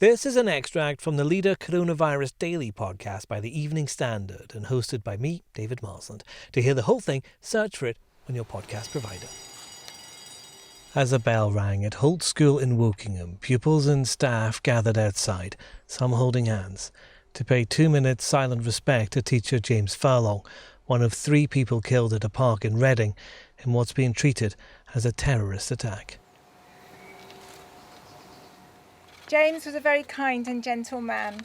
This is an extract from the Leader Coronavirus Daily podcast by the Evening Standard and hosted by me, David Marsland. To hear the whole thing, search for it on your podcast provider. As a bell rang at Holt School in Wokingham, pupils and staff gathered outside, some holding hands, to pay 2 minutes silent respect to teacher James Farlow, one of 3 people killed at a park in Reading in what's being treated as a terrorist attack. James was a very kind and gentle man.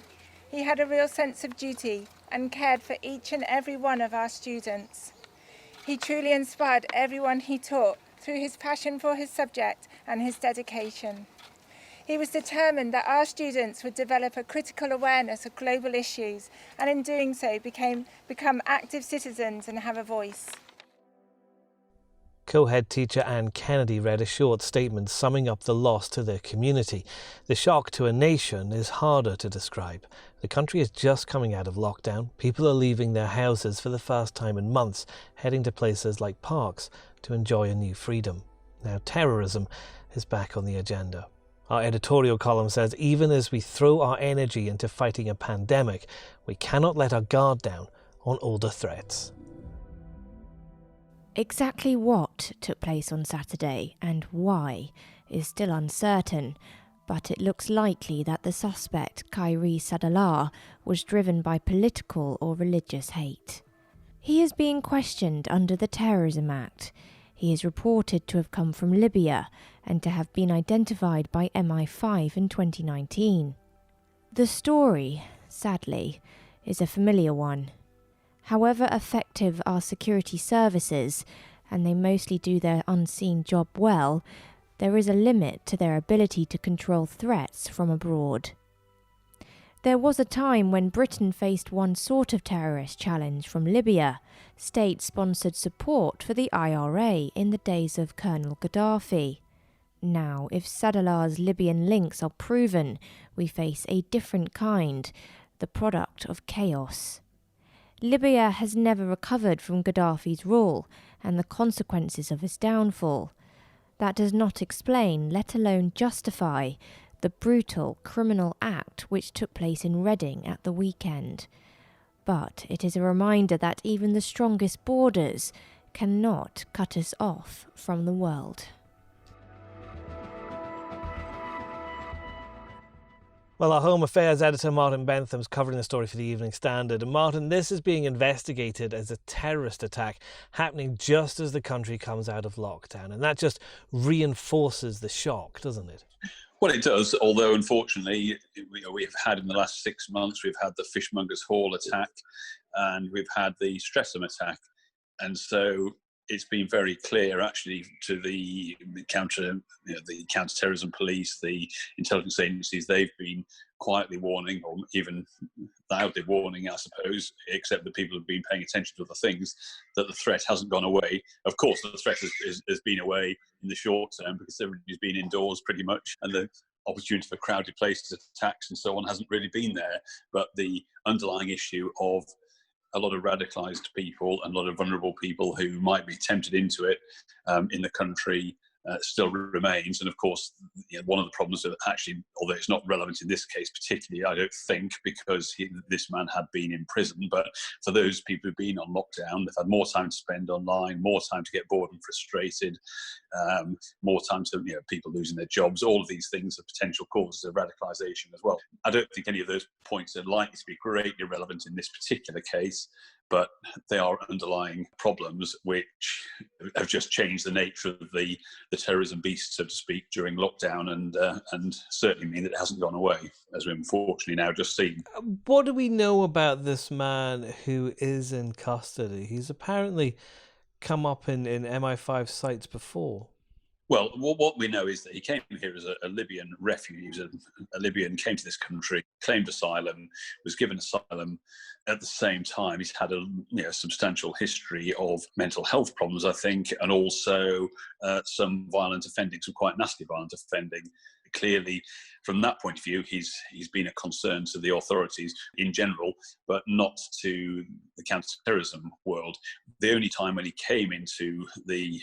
He had a real sense of duty and cared for each and every one of our students. He truly inspired everyone he taught through his passion for his subject and his dedication. He was determined that our students would develop a critical awareness of global issues and in doing so become active citizens and have a voice. Co-head teacher Anne Kennedy read a short statement summing up the loss to their community. The shock to a nation is harder to describe. The country is just coming out of lockdown. People are leaving their houses for the first time in months, heading to places like parks to enjoy a new freedom. Now terrorism is back on the agenda. Our editorial column says even as we throw our energy into fighting a pandemic, we cannot let our guard down on older threats. Exactly what took place on Saturday and why is still uncertain, but it looks likely that the suspect, Khairi Saadallah, was driven by political or religious hate. He is being questioned under the Terrorism Act. He is reported to have come from Libya and to have been identified by MI5 in 2019. The story, sadly, is a familiar one. However effective our security services, and they mostly do their unseen job well, there is a limit to their ability to control threats from abroad. There was a time when Britain faced one sort of terrorist challenge from Libya, state-sponsored support for the IRA in the days of Colonel Gaddafi. Now, if Saadallah's Libyan links are proven, we face a different kind, the product of chaos. Libya has never recovered from Gaddafi's rule and the consequences of his downfall. That does not explain, let alone justify, the brutal criminal act which took place in Reading at the weekend. But it is a reminder that even the strongest borders cannot cut us off from the world. Well, our Home Affairs editor Martin Bentham is covering the story for the Evening Standard. And Martin, this is being investigated as a terrorist attack happening just as the country comes out of lockdown. And that just reinforces the shock, doesn't it? Well, it does, although unfortunately we've had in the last 6 months, we've had the Fishmongers Hall attack and we've had the Streatham attack. And so it's been very clear, actually, to the counter-terrorism police, the intelligence agencies. They've been quietly warning, or even loudly warning, I suppose, except that people have been paying attention to other things, that the threat hasn't gone away. Of course, the threat has been away in the short term because everybody's been indoors pretty much, and the opportunity for crowded places, attacks, and so on hasn't really been there. But the underlying issue of a lot of radicalised people and a lot of vulnerable people who might be tempted into it in the country still remains. And of course, one of the problems that actually, although it's not relevant in this case particularly, I don't think, because this man had been in prison, but for those people who've been on lockdown, they've had more time to spend online, more time to get bored and frustrated, more time to people losing their jobs. All of these things are potential causes of radicalisation as well. I don't think any of those points are likely to be greatly relevant in this particular case, but they are underlying problems which have just changed the nature of the terrorism beast, so to speak, during lockdown, and certainly mean that it hasn't gone away, as we've unfortunately now just seen. What do we know about this man who is in custody? He's apparently come up in MI5 sites before. Well, what we know is that he came here as a Libyan refugee. He was a Libyan, came to this country, claimed asylum, was given asylum. At the same time, he's had a substantial history of mental health problems, I think, and also some violent offending, some quite nasty violent offending. Clearly, from that point of view, he's been a concern to the authorities in general, but not to the counter-terrorism world. The only time when he came into the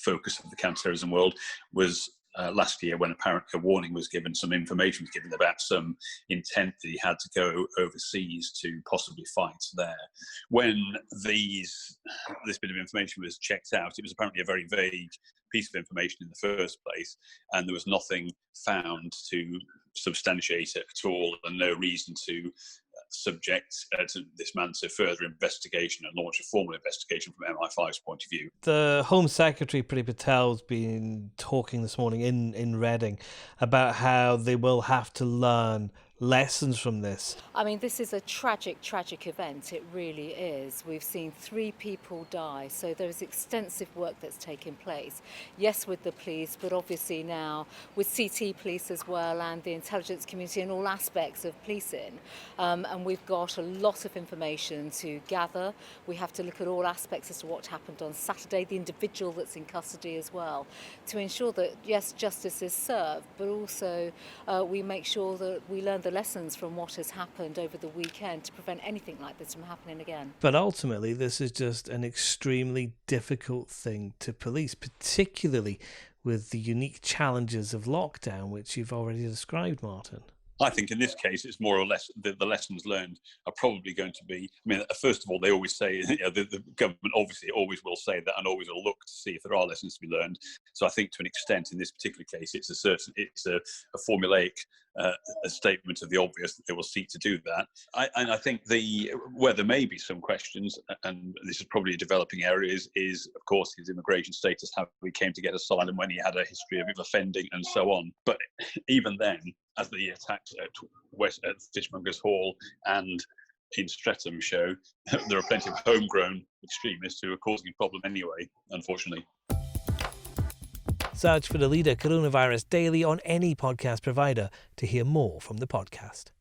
focus of the counter-terrorism world was last year when apparently a warning was given, some information was given about some intent that he had to go overseas to possibly fight there. When this bit of information was checked out, it was apparently a very vague piece of information in the first place, and there was nothing found to substantiate it at all, and no reason to subject to this man to further investigation and launch a formal investigation from MI5's point of view. The Home Secretary Priti Patel's been talking this morning in Reading about how they will have to learn lessons from this. I mean, this is a tragic event. It really is. We've seen 3 people die, so there is extensive work that's taken place. Yes, with the police, but obviously now with CT police as well, and the intelligence community and all aspects of policing. And we've got a lot of information to gather. We have to look at all aspects as to what happened on Saturday, the individual that's in custody as well, to ensure that, yes, justice is served, but also we make sure that we learn the lessons from what has happened over the weekend to prevent anything like this from happening again. But ultimately, this is just an extremely difficult thing to police, particularly with the unique challenges of lockdown, which you've already described, Martin. I think in this case, it's more or less the lessons learned are probably going to be, I mean, first of all, they always say, the government obviously always will say that and always will look to see if there are lessons to be learned. So I think to an extent in this particular case, it's a formulaic a statement of the obvious that they will seek to do that. I think where there may be some questions, and this is probably a developing area, is of course his immigration status, how he came to get asylum when he had a history of offending and so on. But even then, as the attacks at Fishmongers Hall and in Streatham show, there are plenty of homegrown extremists who are causing a problem anyway, unfortunately. Search for the Leader Coronavirus Daily on any podcast provider to hear more from the podcast.